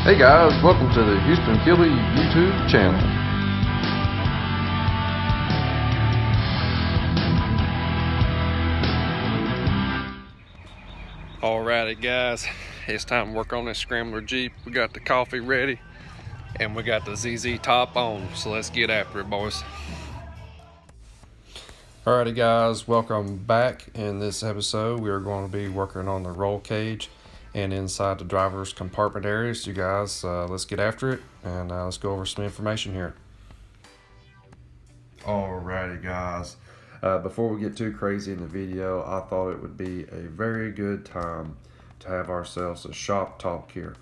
Hey guys, welcome to the Houston Kilby YouTube channel. Alrighty guys, it's time to work on this Scrambler Jeep. We got the coffee ready and we got the ZZ top on, so let's get after it, boys. Alrighty guys, welcome back. In this episode we are going to be working on the roll cage and inside the driver's compartment areas. You guys, let's get after it and let's go over some information here. Alrighty guys, before we get too crazy in the video, I thought it would be a very good time to have ourselves a shop talk here.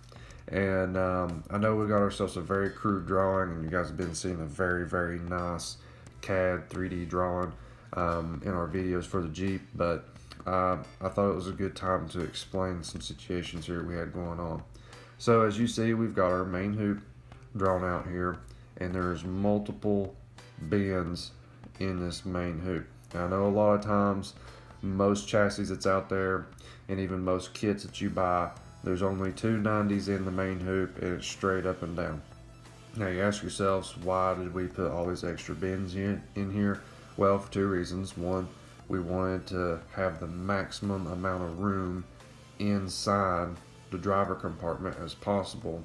And I know we got ourselves a very crude drawing, and you guys have been seeing a very nice CAD 3D drawing in our videos for the Jeep, but I thought it was a good time to explain some situations here we had going on. So as you see, we've got our main hoop drawn out here, and there's multiple bends in this main hoop. Now, I know a lot of times most chassis that's out there and even most kits that you buy, there's only two 90s in the main hoop and it's straight up and down. Now you ask yourselves, why did we put all these extra bends in here? Well, for two reasons. One, we wanted to have the maximum amount of room inside the driver compartment as possible.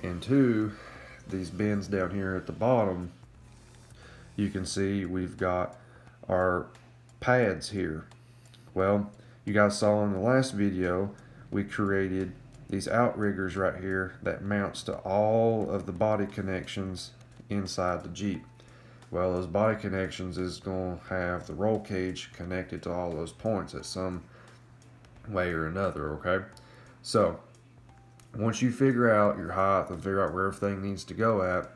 And two, these bends down here at the bottom, you can see we've got our pads here. Well, you guys saw in the last video, we created these outriggers right here that mounts to all of the body connections inside the Jeep. Well, those body connections is going to have the roll cage connected to all those points at some way or another, okay? So, once you figure out your height and figure out where everything needs to go at,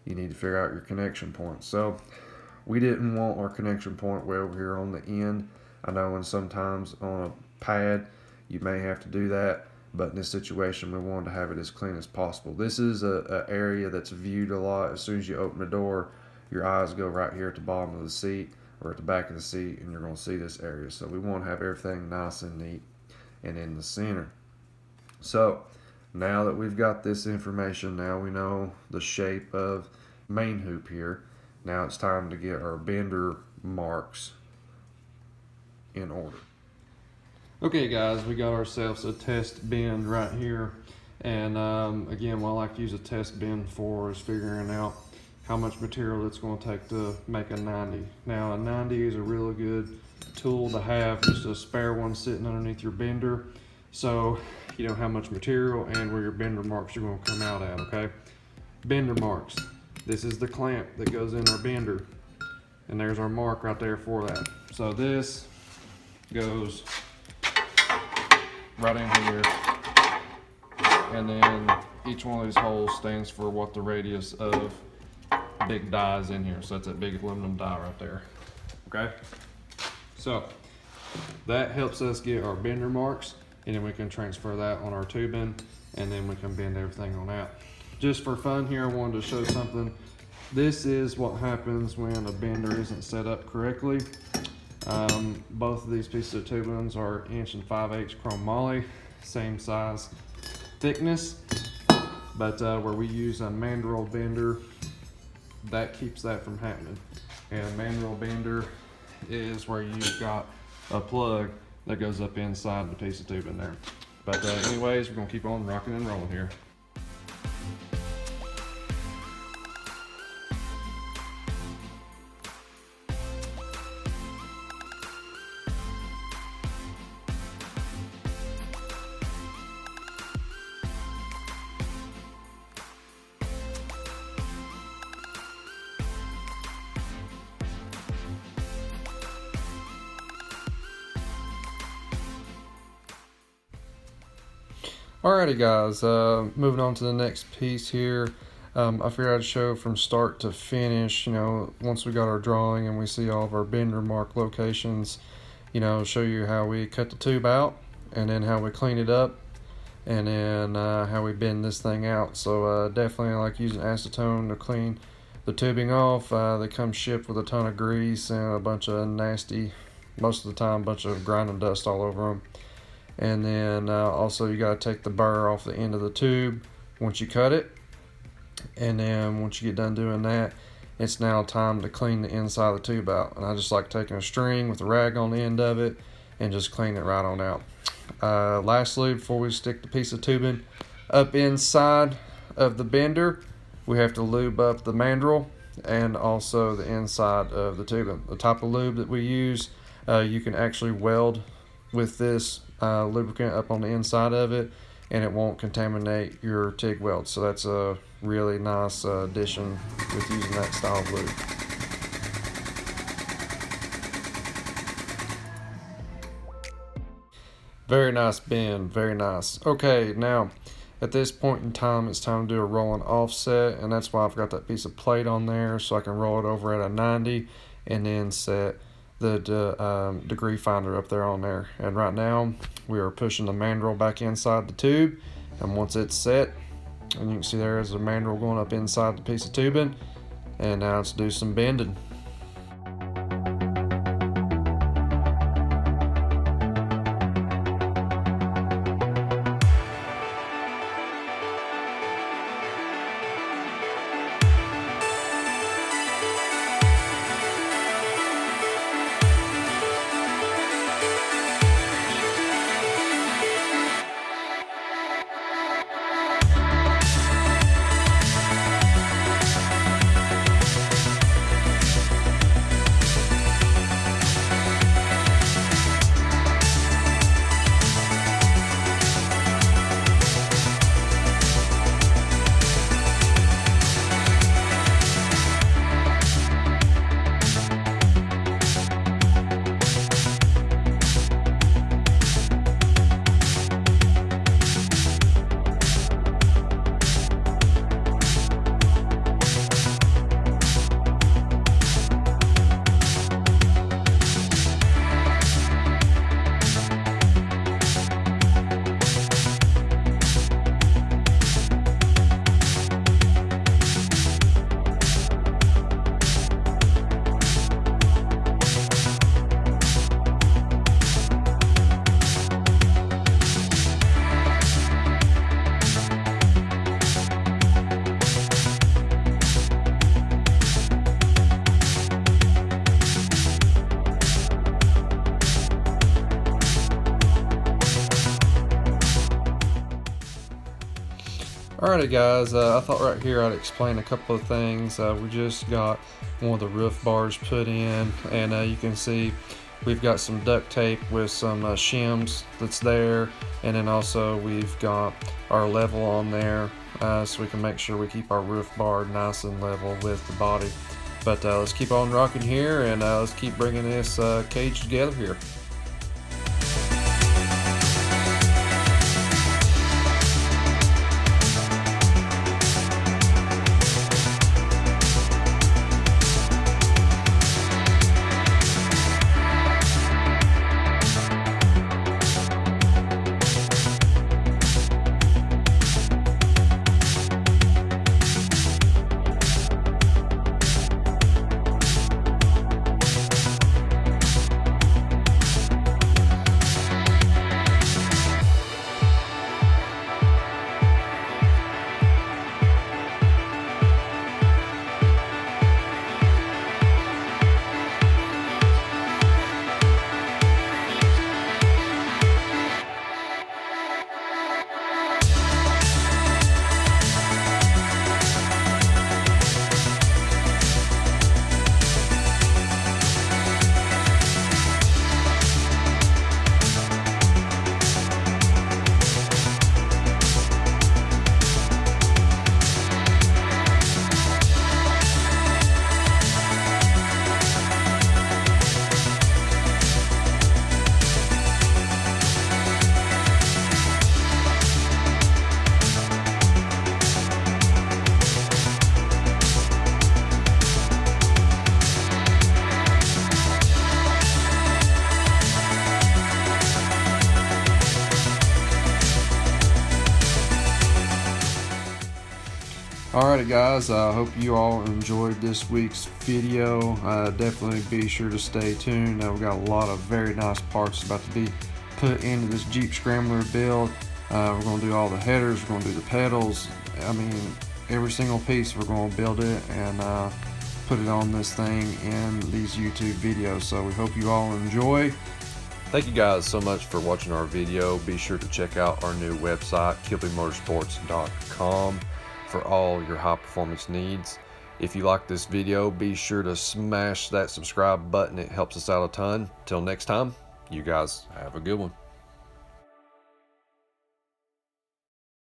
you need to figure out your connection points. So, we didn't want our connection point way over here on the end. I know when sometimes on a pad, you may have to do that, but in this situation, we wanted to have it as clean as possible. This is an area that's viewed a lot. As soon as you open the door, your eyes go right here at the bottom of the seat or at the back of the seat, and you're going to see this area. So we want to have everything nice and neat and in the center. So now that we've got this information, now we know the shape of main hoop here. Now it's time to get our bender marks in order. Okay guys, we got ourselves a test bend right here, and again, what I like to use a test bend for is figuring out how much material it's going to take to make a 90. Now a 90 is a really good tool to have, just a spare one sitting underneath your bender, so you know how much material and where your bender marks are going to come out at, okay? Bender marks. This is the clamp that goes in our bender, and there's our mark right there for that. So this goes right in here, and then each one of these holes stands for what the radius of big die is in here. So that's that big aluminum die right there, okay? So that helps us get our bender marks, and then we can transfer that on our tubing, and then we can bend everything on out. Just for fun here, I wanted to show something. This is what happens when a bender isn't set up correctly. Both of these pieces of tubulins are 1 5/8 chrome moly, same size thickness, but where we use a mandrel bender, that keeps that from happening. And a mandrel bender is where you've got a plug that goes up inside the piece of tubing there. But anyways, we're gonna keep on rocking and rolling here. Alrighty guys, moving on to the next piece here. I figured I'd show from start to finish, you know, once we got our drawing and we see all of our bender mark locations, you know, show you how we cut the tube out, and then how we clean it up, and then how we bend this thing out. So definitely I like using acetone to clean the tubing off. They come shipped with a ton of grease and a bunch of nasty, most of the time, a bunch of grinding dust all over them. And then also you got to take the burr off the end of the tube once you cut it. And then once you get done doing that, it's now time to clean the inside of the tube out. And I just like taking a string with a rag on the end of it and just clean it right on out. Lastly, before we stick the piece of tubing up inside of the bender, we have to lube up the mandrel and also the inside of the tubing. The type of lube that we use, you can actually weld with this lubricant up on the inside of it, and it won't contaminate your TIG weld. So that's a really nice addition with using that style of lube. Very nice bend, very nice. Okay, now at this point in time, it's time to do a rolling offset, and that's why I've got that piece of plate on there so I can roll it over at a 90 and then set the degree finder up there on there. And right now we are pushing the mandrel back inside the tube, and once it's set, and you can see there's a mandrel going up inside the piece of tubing, and now let's do some bending. Alrighty guys, I thought right here I'd explain a couple of things. We just got one of the roof bars put in, and you can see we've got some duct tape with some shims that's there, and then also we've got our level on there so we can make sure we keep our roof bar nice and level with the body. But let's keep on rocking here, and let's keep bringing this cage together here. Alrighty guys, I hope you all enjoyed this week's video. Definitely be sure to stay tuned. We've got a lot of very nice parts about to be put into this Jeep Scrambler build. We're going to do all the headers, we're going to do the pedals, I mean, every single piece we're going to build it and put it on this thing in these YouTube videos. So we hope you all enjoy. Thank you guys so much for watching our video. Be sure to check out our new website, KilbyMotorsports.com, for all your high performance needs. If you like this video, be sure to smash that subscribe button. It helps us out a ton. Till next time, you guys have a good one.